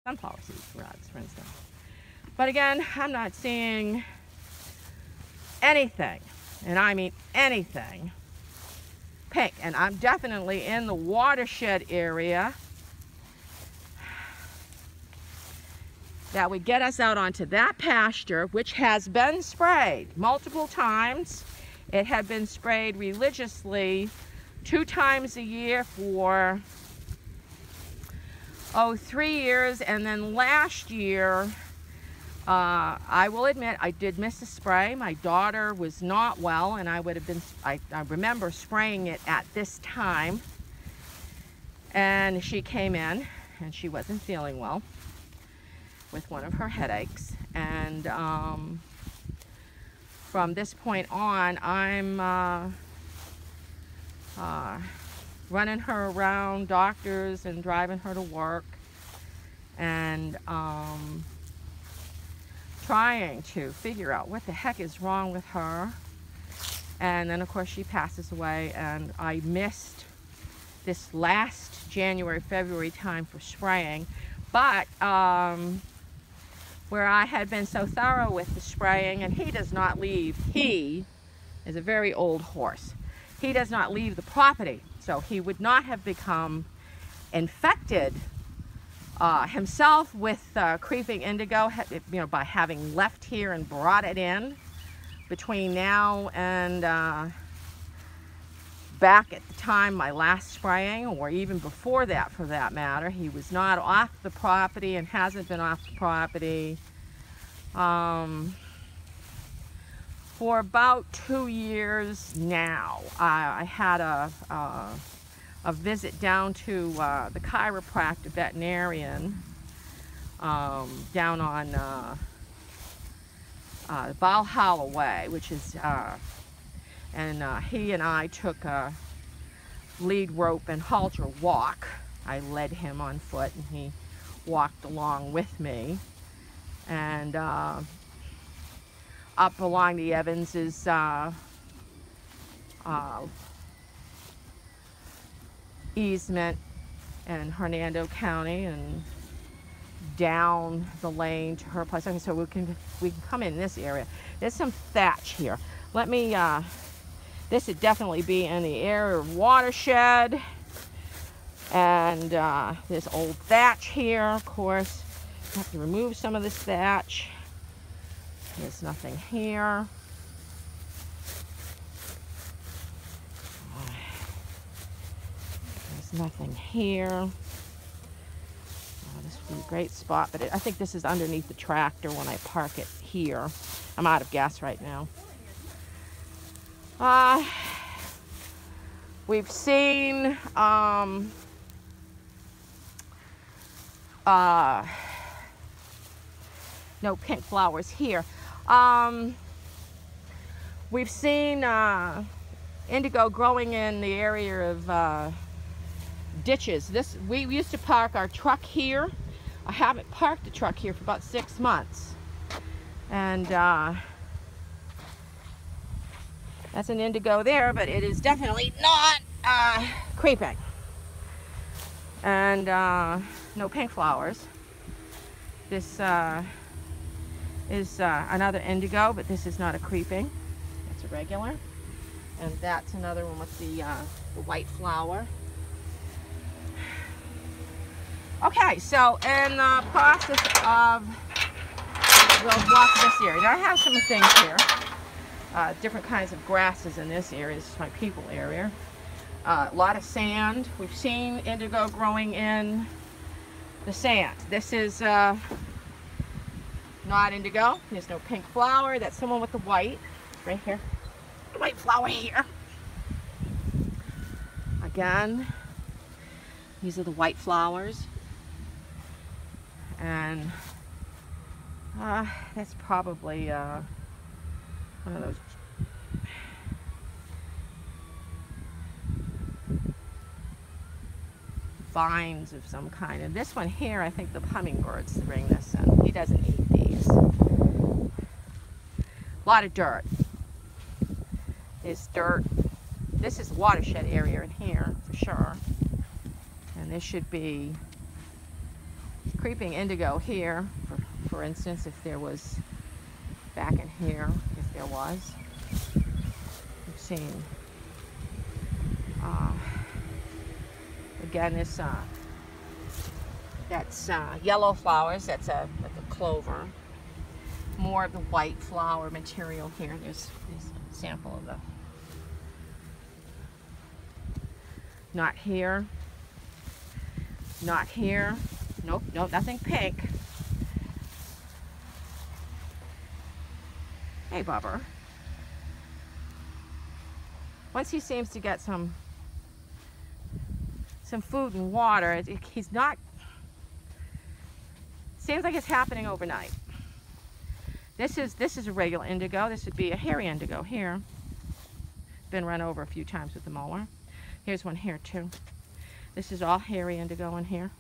sunflower seed rods, for instance. But again, I'm not seeing anything, and I mean anything, pink. And I'm definitely in the watershed area that would get us out onto that pasture, which has been sprayed multiple times. It had been sprayed religiously 2 times a year for 3 years, and then last year, I will admit I did miss a spray. My daughter was not well, and I remember spraying it at this time, and she came in and she wasn't feeling well with one of her headaches, and from this point on, I'm running her around doctors and driving her to work, and trying to figure out what the heck is wrong with her. And then of course she passes away, and I missed this last January, February time for spraying. But where I had been so thorough with the spraying, and he does not leave, he is a very old horse. He does not leave the property, so he would not have become infected himself with creeping indigo, you know, by having left here and brought it in between now and back at the time my last spraying, or even before that for that matter. He was not off the property and hasn't been off the property for about 2 years now. I had a visit down to the chiropractor veterinarian down on Valhalla Way, which is and he and I took a lead rope and halter walk. I led him on foot and he walked along with me. And up along the Evanses easement in Hernando County, and down the lane to her place. Okay, so we can come in this area. There's some thatch here. Let me this would definitely be in the area of watershed, and this old thatch here, of course. I have to remove some of this thatch. There's nothing here. There's nothing here. Oh, this would be a great spot, but I think this is underneath the tractor when I park it here. I'm out of gas right now. We've seen no pink flowers here. We've seen indigo growing in the area of ditches. We used to park our truck here. I haven't parked the truck here for about 6 months, and that's an indigo there, but it is definitely not creeping. And no pink flowers. This is another indigo, but this is not a creeping. It's a regular. And that's another one with the white flower. Okay, so in the process of, we'll walk this area. Now I have some things here. Different kinds of grasses in this area. This is my people area. A lot of sand. We've seen indigo growing in the sand. This is not indigo. There's no pink flower. That's someone with the white. Right here. The white flower here. Again, these are the white flowers. And that's probably one of those vines of some kind. And this one here, I think the hummingbirds bring this in. He doesn't eat these. A lot of dirt. There's dirt. This is watershed area in here for sure. And this should be creeping indigo here, for instance, if there was back in here, if there was. We've seen, again, this, that's yellow flowers, that's like a clover. More of the white flower material here. There's a sample of the, not here, not here. Nope, nope, nothing pink. Hey, Bubber. Once he seems to get some food and water, he's not, seems like it's happening overnight. This is a regular indigo. This would be a hairy indigo here. Been run over a few times with the mower. Here's one here too. This is all hairy indigo in here.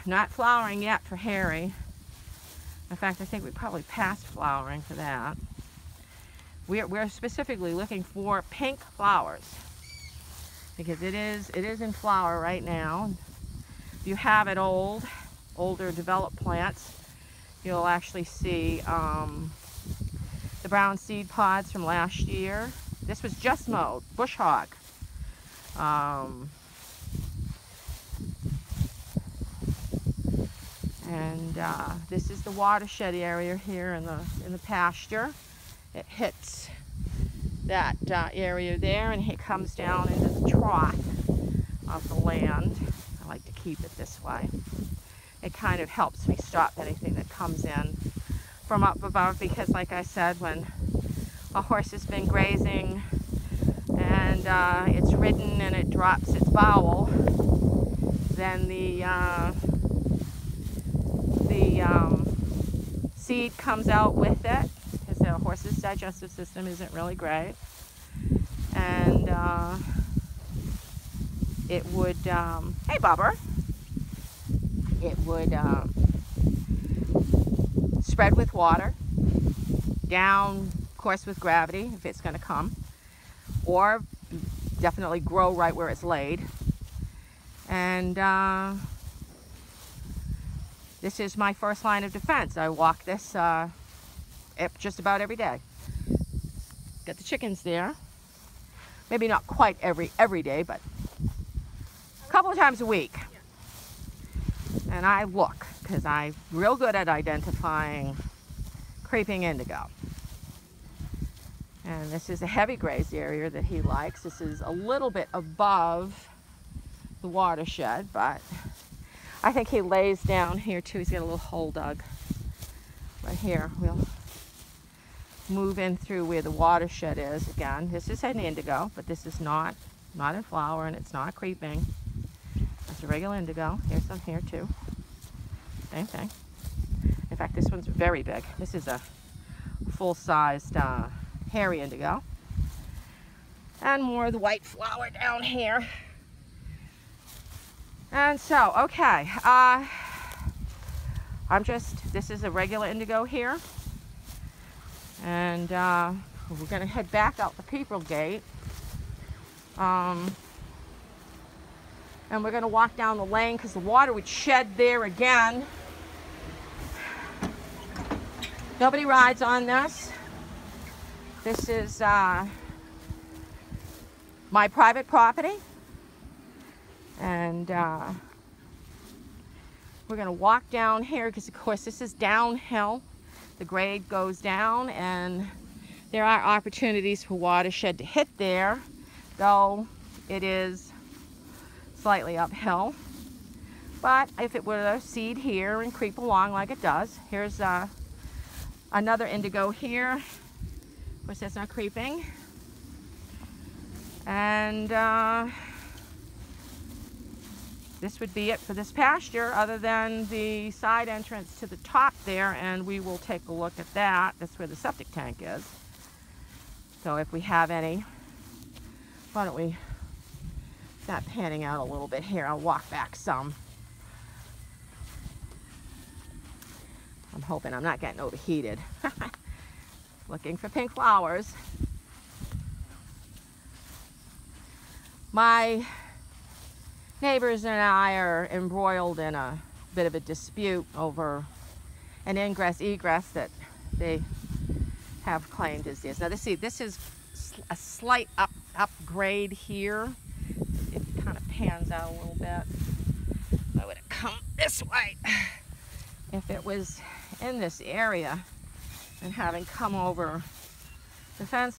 Not flowering yet for hairy. In fact, I think we probably passed flowering for that. We're specifically looking for pink flowers because it is in flower right now. If you have it older developed plants, you'll actually see the brown seed pods from last year. This was just mowed, bush hog. And this is the watershed area here in the pasture. It hits that area there, and it comes down into the trough of the land. I like to keep it this way. It kind of helps me stop anything that comes in from up above, because like I said, when a horse has been grazing and it's ridden and it drops its bowel, then the seed comes out with it, because the horse's digestive system isn't really great, and it would, hey Bubber, it would spread with water, down, of course, with gravity, if it's going to come, or definitely grow right where it's laid. And this is my first line of defense. I walk this just about every day. Got the chickens there. Maybe not quite every day, but a couple of times a week. And I look, because I'm real good at identifying creeping indigo. And this is a heavy grazed area that he likes. This is a little bit above the watershed, but I think he lays down here too. He's got a little hole dug right here. We'll move in through where the watershed is again. This is an indigo, but this is not in flower, and it's not creeping. It's a regular indigo. Here's some here too. Same thing. In fact, this one's very big. This is a full-sized hairy indigo. And more of the white flower down here. And so, okay. This is a regular indigo here. And we're going to head back out the people gate. And we're going to walk down the lane because the water would shed there again. Nobody rides on this. This is my private property. And we're going to walk down here because, of course, this is downhill. The grade goes down, and there are opportunities for watershed to hit there, though it is slightly uphill. But if it were to seed here and creep along like it does, here's another indigo here. Of course, that's not creeping. And this would be it for this pasture, other than the side entrance to the top there, and we will take a look at that. That's where the septic tank is. So if we have any, why don't we start panning out a little bit here. I'll walk back some. I'm hoping I'm not getting overheated. Looking for pink flowers. neighbors and I are embroiled in a bit of a dispute over an ingress-egress that they have claimed is this. Now, this is a slight upgrade here. It kind of pans out a little bit. I would have come this way if it was in this area and having come over the fence